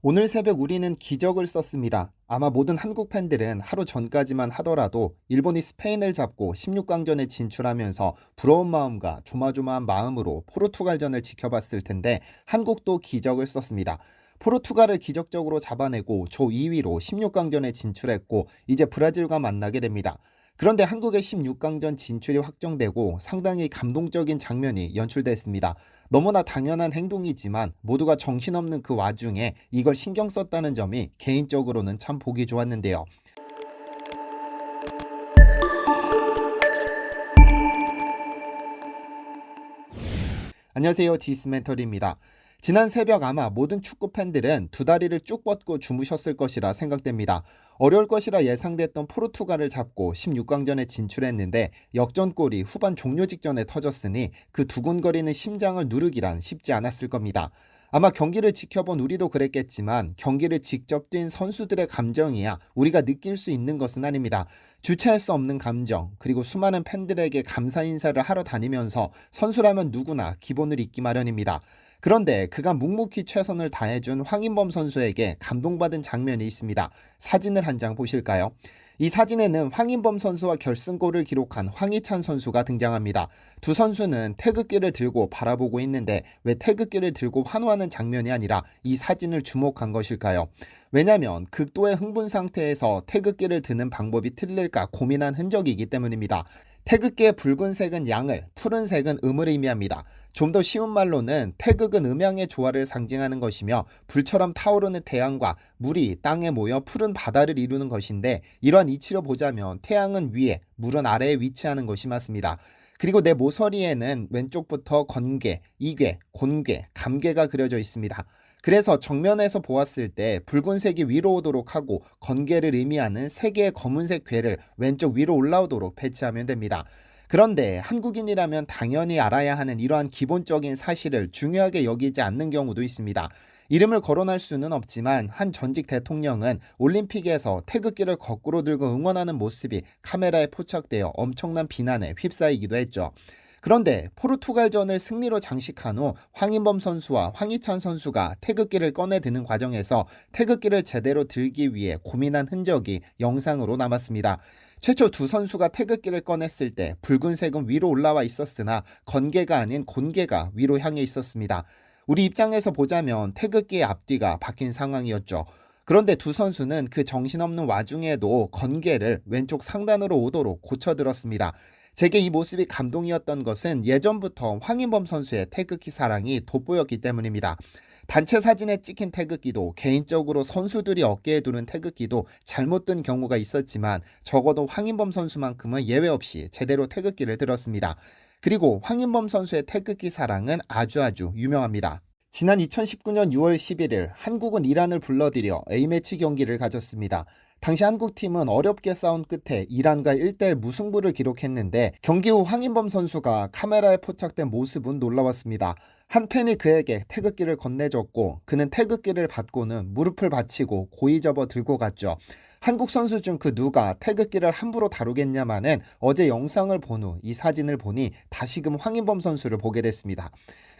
오늘 새벽 우리는 기적을 썼습니다. 아마 모든 한국 팬들은 하루 전까지만 하더라도 일본이 스페인을 잡고 16강전에 진출하면서 부러운 마음과 조마조마한 마음으로 포르투갈전을 지켜봤을 텐데 한국도 기적을 썼습니다. 포르투갈을 기적적으로 잡아내고 조 2위로 16강전에 진출했고 이제 브라질과 만나게 됩니다. 그런데 한국의 16강전 진출이 확정되고 상당히 감동적인 장면이 연출됐습니다. 너무나 당연한 행동이지만 모두가 정신없는 그 와중에 이걸 신경 썼다는 점이 개인적으로는 참 보기 좋았는데요. 안녕하세요. 디스멘터리입니다. 지난 새벽 아마 모든 축구 팬들은 두 다리를 쭉 뻗고 주무셨을 것이라 생각됩니다. 어려울 것이라 예상됐던 포르투갈을 잡고 16강전에 진출했는데 역전골이 후반 종료 직전에 터졌으니 그 두근거리는 심장을 누르기란 쉽지 않았을 겁니다. 아마 경기를 지켜본 우리도 그랬겠지만 경기를 직접 뛴 선수들의 감정이야 우리가 느낄 수 있는 것은 아닙니다. 주체할 수 없는 감정, 그리고 수많은 팬들에게 감사 인사를 하러 다니면서 선수라면 누구나 기본을 잊기 마련입니다. 그런데 그간 묵묵히 최선을 다해준 황인범 선수에게 감동받은 장면이 있습니다. 사진을 한 장 보실까요? 이 사진에는 황인범 선수와 결승골을 기록한 황희찬 선수가 등장합니다. 두 선수는 태극기를 들고 바라보고 있는데 왜 태극기를 들고 환호하는 장면이 아니라 이 사진을 주목한 것일까요? 왜냐하면 극도의 흥분 상태에서 태극기를 드는 방법이 틀릴까 고민한 흔적이기 때문입니다. 태극기의 붉은색은 양을, 푸른색은 음을 의미합니다. 좀 더 쉬운 말로는 태극은 음양의 조화를 상징하는 것이며 불처럼 타오르는 태양과 물이 땅에 모여 푸른 바다를 이루는 것인데 이러한 이치로 보자면 태양은 위에, 물은 아래에 위치하는 것이 맞습니다. 그리고 내 모서리에는 왼쪽부터 건괴, 이괴, 곤괴, 감괴가 그려져 있습니다. 그래서 정면에서 보았을 때 붉은색이 위로 오도록 하고 건괴를 의미하는 세 개의 검은색 괴를 왼쪽 위로 올라오도록 배치하면 됩니다. 그런데 한국인이라면 당연히 알아야 하는 이러한 기본적인 사실을 중요하게 여기지 않는 경우도 있습니다. 이름을 거론할 수는 없지만 한 전직 대통령은 올림픽에서 태극기를 거꾸로 들고 응원하는 모습이 카메라에 포착되어 엄청난 비난에 휩싸이기도 했죠. 그런데 포르투갈전을 승리로 장식한 후 황인범 선수와 황희찬 선수가 태극기를 꺼내 드는 과정에서 태극기를 제대로 들기 위해 고민한 흔적이 영상으로 남았습니다. 최초 두 선수가 태극기를 꺼냈을 때 붉은색은 위로 올라와 있었으나 건개가 아닌 곤개가 위로 향해 있었습니다. 우리 입장에서 보자면 태극기의 앞뒤가 바뀐 상황이었죠. 그런데 두 선수는 그 정신없는 와중에도 건개를 왼쪽 상단으로 오도록 고쳐들었습니다. 제게 이 모습이 감동이었던 것은 예전부터 황인범 선수의 태극기 사랑이 돋보였기 때문입니다. 단체 사진에 찍힌 태극기도 개인적으로 선수들이 어깨에 두는 태극기도 잘못 든 경우가 있었지만 적어도 황인범 선수만큼은 예외 없이 제대로 태극기를 들었습니다. 그리고 황인범 선수의 태극기 사랑은 아주 유명합니다. 지난 2019년 6월 11일 한국은 이란을 불러들여 A매치 경기를 가졌습니다. 당시 한국팀은 어렵게 싸운 끝에 이란과 1대1 무승부를 기록했는데 경기 후 황인범 선수가 카메라에 포착된 모습은 놀라웠습니다. 한 팬이 그에게 태극기를 건네줬고 그는 태극기를 받고는 무릎을 받치고 고이 접어 들고 갔죠. 한국 선수 중 그 누가 태극기를 함부로 다루겠냐마는 어제 영상을 본 후 이 사진을 보니 다시금 황인범 선수를 보게 됐습니다.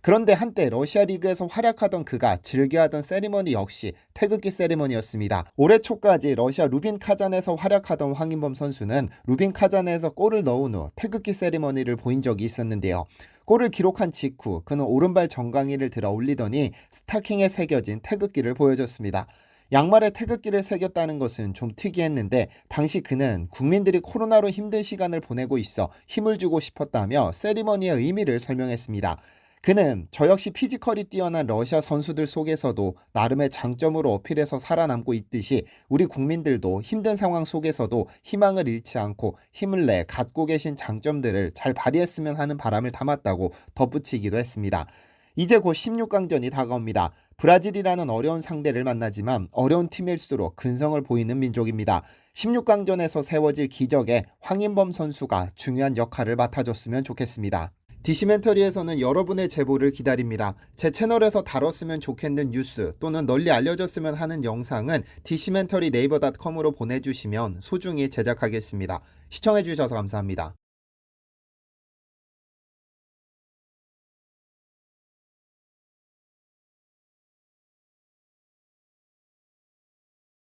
그런데 한때 러시아 리그에서 활약하던 그가 즐겨하던 세리머니 역시 태극기 세리머니였습니다. 올해 초까지 러시아 루빈 카잔에서 활약하던 황인범 선수는 루빈 카잔에서 골을 넣은 후 태극기 세리머니를 보인 적이 있었는데요. 골을 기록한 직후 그는 오른발 정강이를 들어 올리더니 스타킹에 새겨진 태극기를 보여줬습니다. 양말에 태극기를 새겼다는 것은 좀 특이했는데 당시 그는 국민들이 코로나로 힘든 시간을 보내고 있어 힘을 주고 싶었다며 세리머니의 의미를 설명했습니다. 그는 저 역시 피지컬이 뛰어난 러시아 선수들 속에서도 나름의 장점으로 어필해서 살아남고 있듯이 우리 국민들도 힘든 상황 속에서도 희망을 잃지 않고 힘을 내 갖고 계신 장점들을 잘 발휘했으면 하는 바람을 담았다고 덧붙이기도 했습니다. 이제 곧 16강전이 다가옵니다. 브라질이라는 어려운 상대를 만나지만 어려운 팀일수록 근성을 보이는 민족입니다. 16강전에서 세워질 기적에 황인범 선수가 중요한 역할을 맡아줬으면 좋겠습니다. 디시멘터리에서는 여러분의 제보를 기다립니다. 제 채널에서 다뤘으면 좋겠는 뉴스 또는 널리 알려졌으면 하는 영상은 디시멘터리 네이버.com으로 보내주시면 소중히 제작하겠습니다. 시청해주셔서 감사합니다.